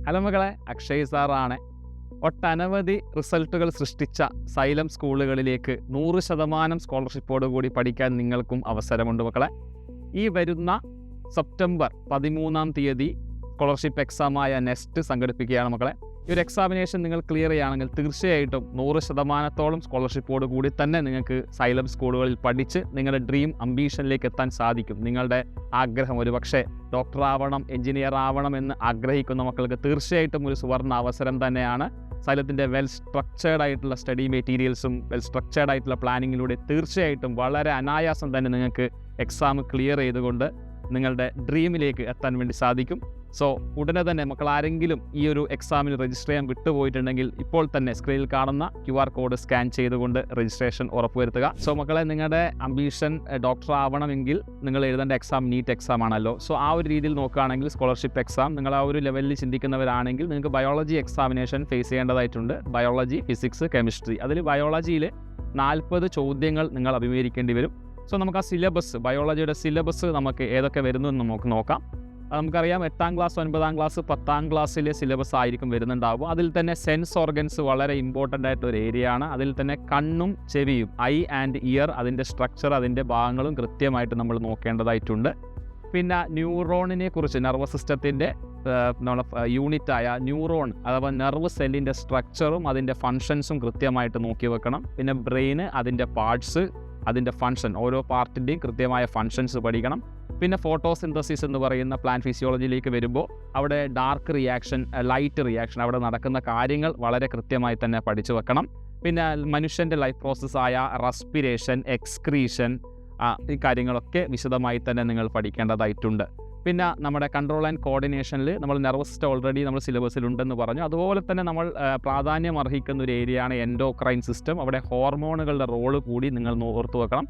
Hello മക്കളെ, അക്ഷയ് സാറാണ്. ഒട്ടനവധി റിസൾട്ടുകൾ സൃഷ്ടിച്ച സൈലം സ്കൂളുകളിലേക്ക് 100% സ്കോളർഷിപ്പോട് കൂടി പഠിക്കാൻ നിങ്ങൾക്കും അവസരമുണ്ട് മക്കളെ. ഈ വരുന്ന സെപ്റ്റംബർ 13 സ്കോളർഷിപ്പ് എക്സാമായ നെസ്റ്റ് സംഘടിപ്പിക്കുകയാണ് മക്കളെ. ഈ ഒരു എക്സാമിനേഷൻ നിങ്ങൾ ക്ലിയർ ചെയ്യുകയാണെങ്കിൽ തീർച്ചയായിട്ടും 100%ഓളം സ്കോളർഷിപ്പോട് കൂടി തന്നെ നിങ്ങൾക്ക് സൈലം സ്കൂളുകളിൽ പഠിച്ച് നിങ്ങളുടെ ഡ്രീം അംബീഷനിലേക്ക് എത്താൻ സാധിക്കും. നിങ്ങളുടെ ആഗ്രഹം ഒരുപക്ഷെ ഡോക്ടർ ആവണം, എഞ്ചിനീയർ ആവണം എന്ന് ആഗ്രഹിക്കുന്ന മക്കൾക്ക് തീർച്ചയായിട്ടും ഒരു സുവർണ്ണ അവസരം തന്നെയാണ്. സൈലത്തിൻ്റെ വെൽ സ്ട്രക്ചേർഡ് ആയിട്ടുള്ള സ്റ്റഡി മെറ്റീരിയൽസും വെൽ സ്ട്രക്ചേർഡ് ആയിട്ടുള്ള പ്ലാനിങ്ങിലൂടെ തീർച്ചയായിട്ടും വളരെ അനായാസം തന്നെ നിങ്ങൾക്ക് എക്സാം ക്ലിയർ ചെയ്തുകൊണ്ട് നിങ്ങളുടെ ഡ്രീമിലേക്ക് എത്താൻ വേണ്ടി സാധിക്കും. സോ ഉടനെ തന്നെ മക്കൾ ആരെങ്കിലും ഈ ഒരു എക്സാമിന് രജിസ്റ്റർ ചെയ്യാൻ വിട്ടുപോയിട്ടുണ്ടെങ്കിൽ ഇപ്പോൾ തന്നെ സ്ക്രീനിൽ കാണുന്ന QR കോഡ് സ്കാൻ ചെയ്തുകൊണ്ട് രജിസ്ട്രേഷൻ ഉറപ്പുവരുത്തുക. സോ മക്കളെ, നിങ്ങളുടെ അംബീഷൻ ഡോക്ടർ ആവണമെങ്കിൽ നിങ്ങൾ എഴുതേണ്ട എക്സാം നീറ്റ് എക്സാം ആണല്ലോ. സോ ആ ഒരു രീതിയിൽ നോക്കുകയാണെങ്കിൽ സ്കോളർഷിപ്പ് എക്സാം നിങ്ങൾ ആ ഒരു ലെവലിൽ ചിന്തിക്കുന്നവരാണെങ്കിൽ നിങ്ങൾക്ക് ബയോളജി എക്സാമിനേഷൻ ഫേസ് ചെയ്യേണ്ടതായിട്ടുണ്ട്. Biology, physics, chemistry. അതിൽ ബയോളജിയിൽ 40 ചോദ്യങ്ങൾ നിങ്ങൾ അഭിമുഖീകരിക്കേണ്ടി വരും. സോ നമുക്ക് ആ സിലബസ്, ബയോളജിയുടെ സിലബസ് നമുക്ക് ഏതൊക്കെ വരുന്നു എന്ന് നമുക്ക് നോക്കാം. നമുക്കറിയാം 8ാം ക്ലാസ്, 9ാം ക്ലാസ്, 10ാം ക്ലാസ്സിലെ സിലബസ് ആയിരിക്കും വരുന്നുണ്ടാവും. അതിൽ തന്നെ സെൻസ് ഓർഗൻസ് വളരെ ഇമ്പോർട്ടൻ്റ് ആയിട്ടൊരു ഏരിയ ആണ്. അതിൽ തന്നെ കണ്ണും ചെവിയും, ഐ ആൻഡ് ഇയർ, അതിൻ്റെ സ്ട്രക്ചർ, അതിൻ്റെ ഭാഗങ്ങളും കൃത്യമായിട്ട് നമ്മൾ നോക്കേണ്ടതായിട്ടുണ്ട്. പിന്നെ ന്യൂറോണിനെ കുറിച്ച്, നെർവസ് സിസ്റ്റത്തിൻ്റെ നമ്മളെ യൂണിറ്റായ ന്യൂറോൺ അഥവാ നെർവ് സെല്ലിൻ്റെ സ്ട്രക്ചറും അതിൻ്റെ ഫങ്ഷൻസും കൃത്യമായിട്ട് നോക്കി വെക്കണം. പിന്നെ ബ്രെയിന്, അതിൻ്റെ പാർട്സ്, അതിൻ്റെ ഫങ്ഷൻ, ഓരോ പാർട്ടിൻ്റെയും കൃത്യമായ ഫങ്ഷൻസ് പഠിക്കണം. പിന്നെ ഫോട്ടോസിന്തസിസ് എന്ന് പറയുന്ന പ്ലാന്റ് ഫിസിയോളജിയിലേക്ക് വരുമ്പോൾ അവിടെ ഡാർക്ക് റിയാക്ഷൻ, ലൈറ്റ് റിയാക്ഷൻ, അവിടെ നടക്കുന്ന കാര്യങ്ങൾ വളരെ കൃത്യമായി തന്നെ പഠിച്ചു വെക്കണം. പിന്നെ മനുഷ്യൻ്റെ ലൈഫ് പ്രോസസ്സായ റെസ്പിറേഷൻ, എക്സ്ക്രീഷൻ, ഈ കാര്യങ്ങളൊക്കെ വിശദമായി തന്നെ നിങ്ങൾ പഠിക്കേണ്ടതായിട്ടുണ്ട്. പിന്നെ നമ്മുടെ കൺട്രോൾ ആൻഡ് കോർഡിനേഷനിൽ നമ്മൾ നെർവസ് സിസ്റ്റം ഓൾറെഡി നമ്മൾ സിലബസിലുണ്ടെന്ന് പറഞ്ഞു. അതുപോലെ തന്നെ നമ്മൾ പ്രാധാന്യം അർഹിക്കുന്ന ഒരു ഏരിയയാണ് എൻഡോക്രൈൻ സിസ്റ്റം. അവിടെ ഹോർമോണുകളുടെ റോള് കൂടി നിങ്ങൾ ഓർത്തു വെക്കണം.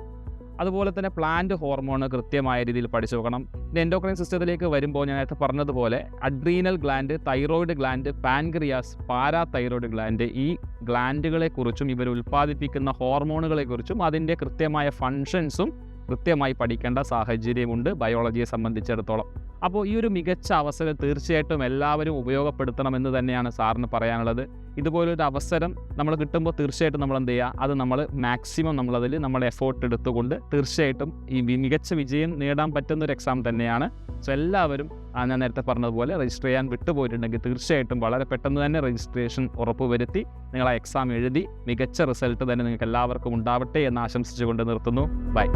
അതുപോലെ തന്നെ പ്ലാന്റ് ഹോർമോൺ കൃത്യമായ രീതിയിൽ പഠിച്ചു വെക്കണം. എൻഡോക്രൈൻ സിസ്റ്റത്തിലേക്ക് വരുമ്പോൾ ഞാൻ നേരത്തെ പറഞ്ഞതുപോലെ adrenal gland, thyroid gland, pancreas, parathyroid gland, ഈ ഗ്ലാൻഡുകളെക്കുറിച്ചും ഇവർ ഉൽപ്പാദിപ്പിക്കുന്ന ഹോർമോണുകളെക്കുറിച്ചും അതിൻ്റെ കൃത്യമായ ഫങ്ഷൻസും കൃത്യമായി പഠിക്കേണ്ട സാഹചര്യമുണ്ട് ബയോളജിയെ സംബന്ധിച്ചിടത്തോളം. അപ്പോൾ ഈ ഒരു മികച്ച അവസരം തീർച്ചയായിട്ടും എല്ലാവരും ഉപയോഗപ്പെടുത്തണമെന്ന് തന്നെയാണ് സാറിന് പറയാനുള്ളത്. ഇതുപോലൊരു അവസരം നമ്മൾ കിട്ടുമ്പോൾ തീർച്ചയായിട്ടും നമ്മൾ എന്ത് ചെയ്യുക, അത് നമ്മൾ മാക്സിമം നമ്മളതിൽ നമ്മൾ എഫേർട്ട് എടുത്തുകൊണ്ട് തീർച്ചയായിട്ടും ഈ മികച്ച വിജയം നേടാൻ പറ്റുന്നൊരു എക്സാം തന്നെയാണ്. സോ എല്ലാവരും ഞാൻ നേരത്തെ പറഞ്ഞതുപോലെ രജിസ്റ്റർ ചെയ്യാൻ വിട്ടുപോയിട്ടുണ്ടെങ്കിൽ തീർച്ചയായിട്ടും വളരെ പെട്ടെന്ന് തന്നെ രജിസ്ട്രേഷൻ ഉറപ്പുവരുത്തി നിങ്ങൾ ആ എക്സാം എഴുതി മികച്ച റിസൾട്ട് തന്നെ നിങ്ങൾക്ക് എല്ലാവർക്കും ഉണ്ടാവട്ടെ എന്ന് ആശംസിച്ചുകൊണ്ട് നിർത്തുന്നു. ബൈ.